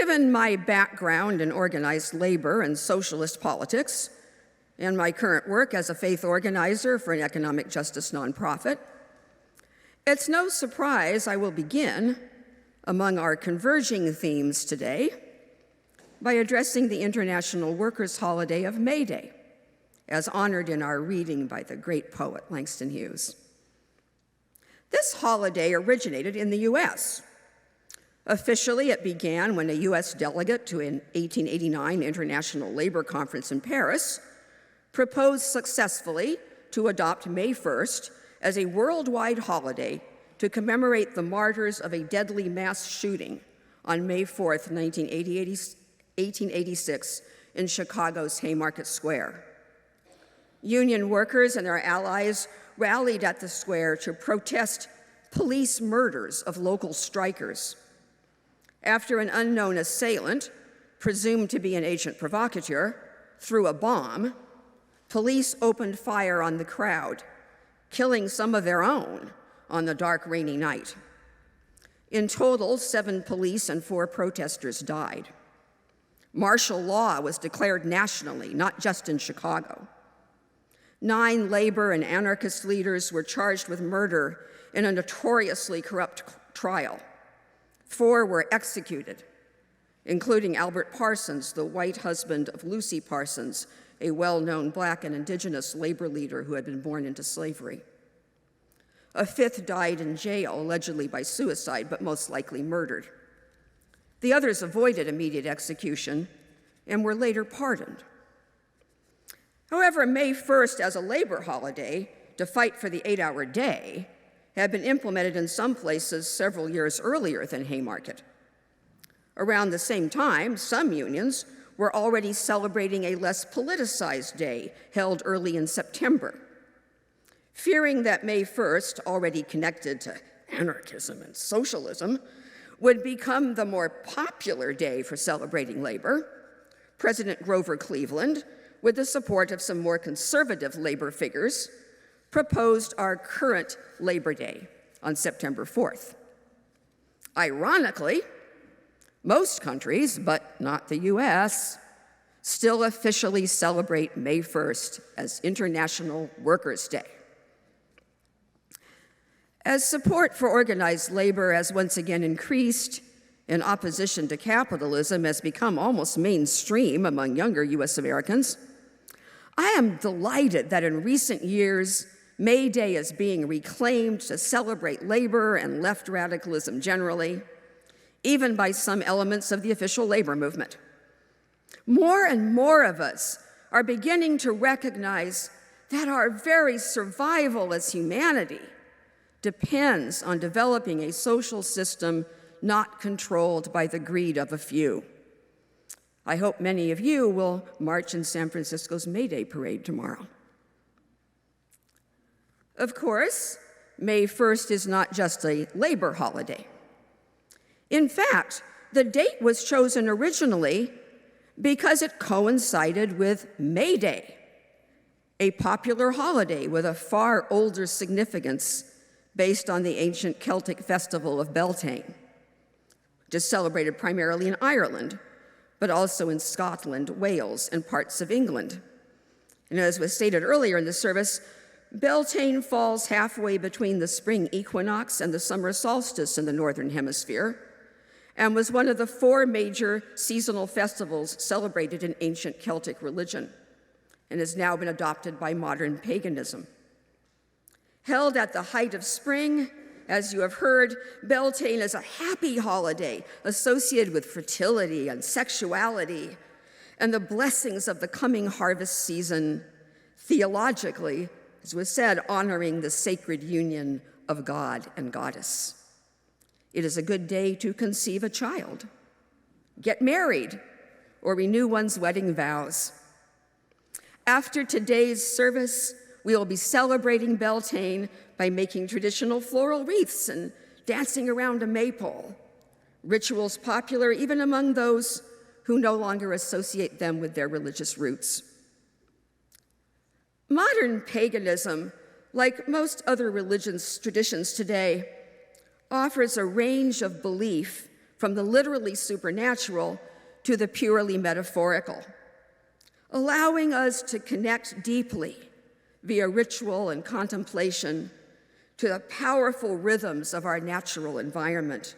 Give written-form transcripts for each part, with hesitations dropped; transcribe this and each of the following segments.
Given my background in organized labor and socialist politics, and my current work as a faith organizer for an economic justice nonprofit, it's no surprise I will begin, among our converging themes today, by addressing the international workers' holiday of May Day, as honored in our reading by the great poet Langston Hughes. This holiday originated in the US. Officially, it began when a US delegate to an 1889 International Labor Conference in Paris proposed successfully to adopt May 1st as a worldwide holiday to commemorate the martyrs of a deadly mass shooting on May 4th, 1886 in Chicago's Haymarket Square. Union workers and their allies rallied at the square to protest police murders of local strikers. After an unknown assailant, presumed to be an agent provocateur, threw a bomb, police opened fire on the crowd, killing some of their own on the dark, rainy night. In total, 7 police and 4 protesters died. Martial law was declared nationally, not just in Chicago. 9 labor and anarchist leaders were charged with murder in a notoriously corrupt trial. 4 were executed, including Albert Parsons, the white husband of Lucy Parsons, a well-known Black and indigenous labor leader who had been born into slavery. A 5th died in jail, allegedly by suicide, but most likely murdered. The others avoided immediate execution and were later pardoned. However, May 1st as a labor holiday to fight for the 8-hour day had been implemented in some places several years earlier than Haymarket. Around the same time, some unions were already celebrating a less politicized day held early in September. Fearing that May 1st, already connected to anarchism and socialism, would become the more popular day for celebrating labor, President Grover Cleveland, with the support of some more conservative labor figures, proposed our current Labor Day on September 4th. Ironically, most countries, but not the US, still officially celebrate May 1st as International Workers' Day. As support for organized labor has once again increased and opposition to capitalism has become almost mainstream among younger US Americans, I am delighted that in recent years, May Day is being reclaimed to celebrate labor and left radicalism generally, even by some elements of the official labor movement. More and more of us are beginning to recognize that our very survival as humanity depends on developing a social system not controlled by the greed of a few. I hope many of you will march in San Francisco's May Day parade tomorrow. Of course, May 1st is not just a labor holiday. In fact, the date was chosen originally because it coincided with May Day, a popular holiday with a far older significance based on the ancient Celtic festival of Beltane, which is celebrated primarily in Ireland, but also in Scotland, Wales, and parts of England. And as was stated earlier in the service, Beltane falls halfway between the spring equinox and the summer solstice in the Northern Hemisphere, and was one of the 4 major seasonal festivals celebrated in ancient Celtic religion, and has now been adopted by modern paganism. Held at the height of spring, as you have heard, Beltane is a happy holiday associated with fertility and sexuality and the blessings of the coming harvest season, theologically, as was said, honoring the sacred union of God and goddess. It is a good day to conceive a child, get married, or renew one's wedding vows. After today's service, we will be celebrating Beltane by making traditional floral wreaths and dancing around a maypole, rituals popular even among those who no longer associate them with their religious roots. Modern paganism, like most other religious traditions today, offers a range of belief from the literally supernatural to the purely metaphorical, allowing us to connect deeply via ritual and contemplation to the powerful rhythms of our natural environment.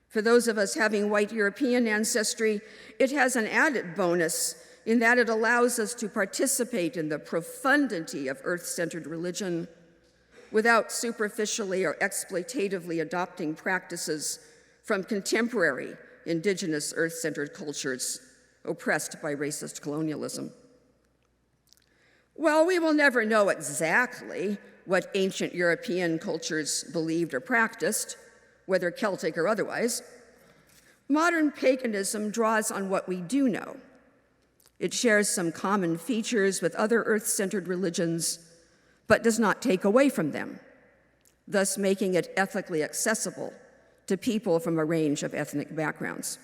For those of us having white European ancestry, it has an added bonus in that it allows us to participate in the profundity of earth-centered religion without superficially or exploitatively adopting practices from contemporary indigenous earth-centered cultures oppressed by racist colonialism. While we will never know exactly what ancient European cultures believed or practiced, whether Celtic or otherwise, modern paganism draws on what we do know. It shares some common features with other earth-centered religions, but does not take away from them, thus making it ethically accessible to people from a range of ethnic backgrounds.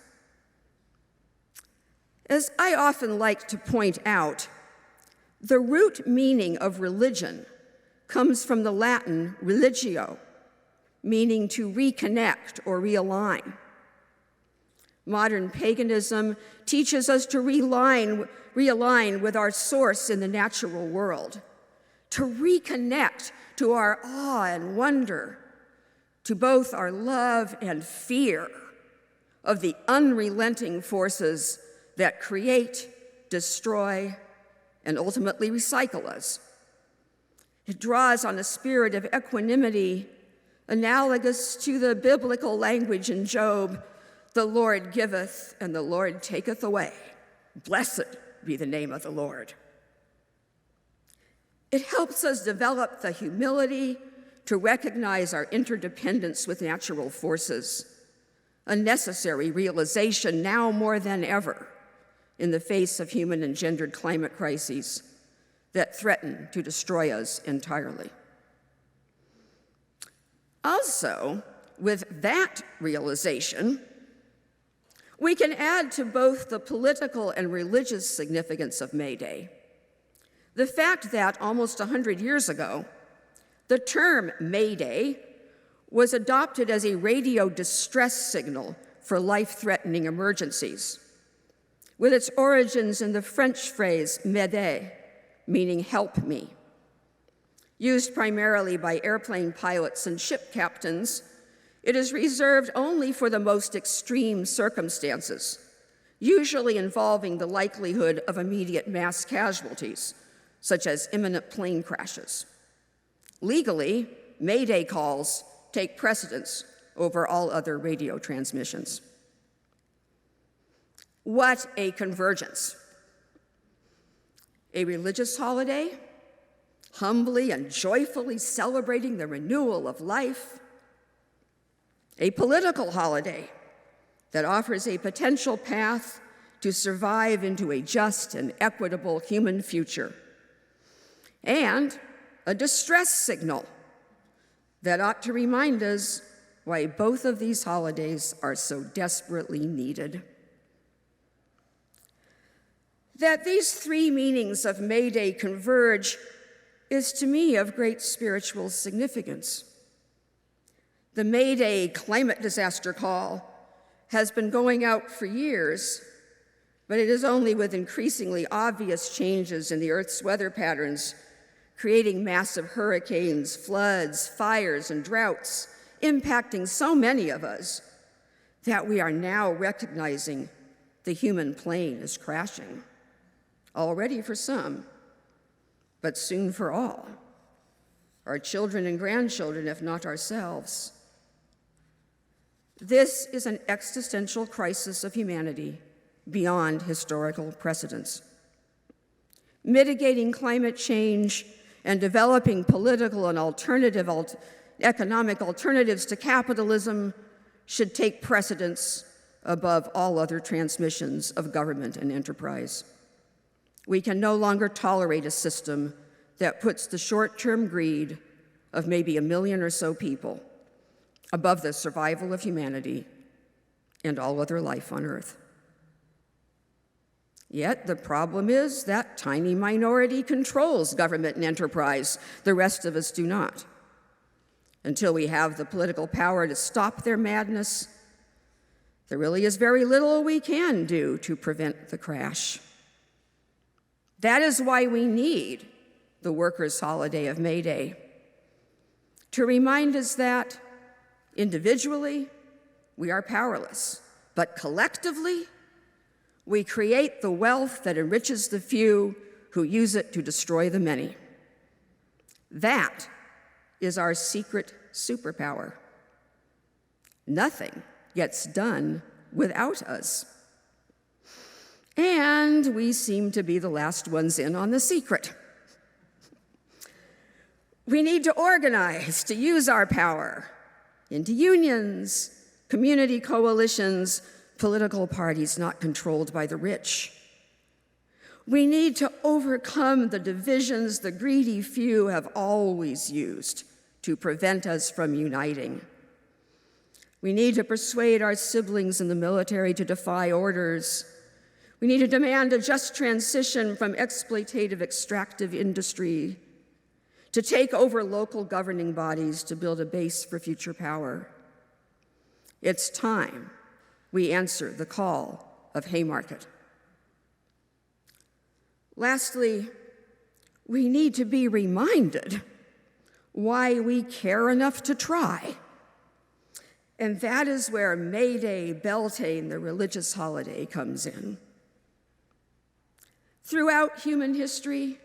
As I often like to point out, the root meaning of religion comes from the Latin religio, meaning to reconnect or realign. Modern paganism teaches us to realign with our source in the natural world, to reconnect to our awe and wonder, to both our love and fear of the unrelenting forces that create, destroy, and ultimately recycle us. It draws on a spirit of equanimity analogous to the biblical language in Job, "The Lord giveth and the Lord taketh away. Blessed be the name of the Lord." It helps us develop the humility to recognize our interdependence with natural forces, a necessary realization now more than ever in the face of human-engendered climate crises that threaten to destroy us entirely. Also, with that realization, we can add to both the political and religious significance of May Day the fact that almost 100 years ago, the term May Day was adopted as a radio distress signal for life-threatening emergencies, with its origins in the French phrase m'aider, meaning help me. Used primarily by airplane pilots and ship captains, it is reserved only for the most extreme circumstances, usually involving the likelihood of immediate mass casualties, such as imminent plane crashes. Legally, May Day calls take precedence over all other radio transmissions. What a convergence. A religious holiday, humbly and joyfully celebrating the renewal of life. A political holiday that offers a potential path to survive into a just and equitable human future. And a distress signal that ought to remind us why both of these holidays are so desperately needed. That these three meanings of May Day converge is to me of great spiritual significance. The May Day climate disaster call has been going out for years, but it is only with increasingly obvious changes in the Earth's weather patterns, creating massive hurricanes, floods, fires, and droughts, impacting so many of us, that we are now recognizing the human plane is crashing. Already for some, but soon for all. Our children and grandchildren, if not ourselves. This is an existential crisis of humanity beyond historical precedents. Mitigating climate change and developing political and economic alternatives to capitalism should take precedence above all other transmissions of government and enterprise. We can no longer tolerate a system that puts the short-term greed of maybe 1 million or so people above the survival of humanity and all other life on Earth. Yet the problem is that tiny minority controls government and enterprise. The rest of us do not. Until we have the political power to stop their madness, There really is very little we can do to prevent the crash. That is why we need the workers' holiday of May Day, to remind us that individually we are powerless, but collectively we create the wealth that enriches the few who use it to destroy the many. That is our secret superpower. Nothing gets done without us. And we seem to be the last ones in on the secret. We need to organize to use our power into unions, community coalitions, political parties not controlled by the rich. We need to overcome the divisions the greedy few have always used to prevent us from uniting. We need to persuade our siblings in the military to defy orders. We need to demand a just transition from exploitative extractive industry, to take over local governing bodies to build a base for future power. It's time we answer the call of Haymarket. Lastly, we need to be reminded why we care enough to try. And that is where May Day, Beltane, the religious holiday, comes in. Throughout human history,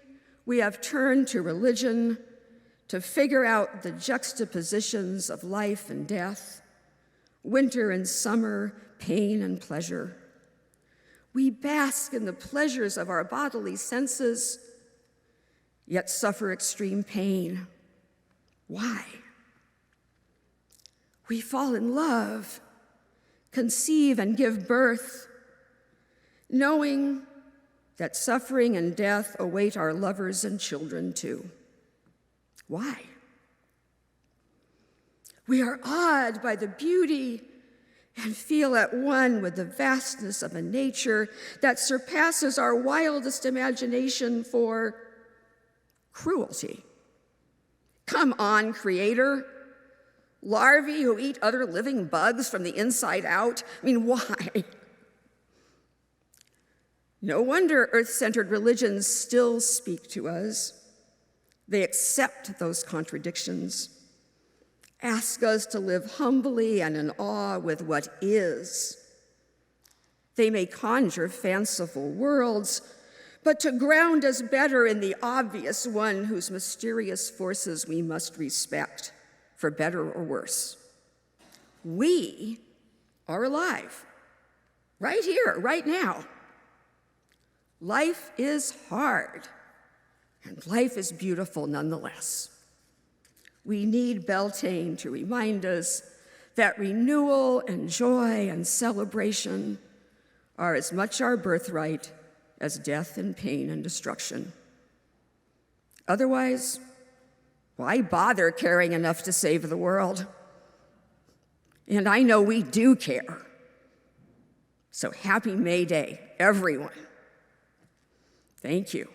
we have turned to religion to figure out the juxtapositions of life and death, winter and summer, pain and pleasure. We bask in the pleasures of our bodily senses, yet suffer extreme pain. Why? We fall in love, conceive and give birth, knowing that suffering and death await our lovers and children too. Why? We are awed by the beauty and feel at one with the vastness of a nature that surpasses our wildest imagination for cruelty. Come on, Creator. Larvae who eat other living bugs from the inside out? I mean, why? No wonder earth-centered religions still speak to us. They accept those contradictions, ask us to live humbly and in awe with what is. They may conjure fanciful worlds, but to ground us better in the obvious one whose mysterious forces we must respect, for better or worse. We are alive, right here, right now. Life is hard, and life is beautiful nonetheless. We need Beltane to remind us that renewal and joy and celebration are as much our birthright as death and pain and destruction. Otherwise, why bother caring enough to save the world? And I know we do care. So happy May Day, everyone. Thank you.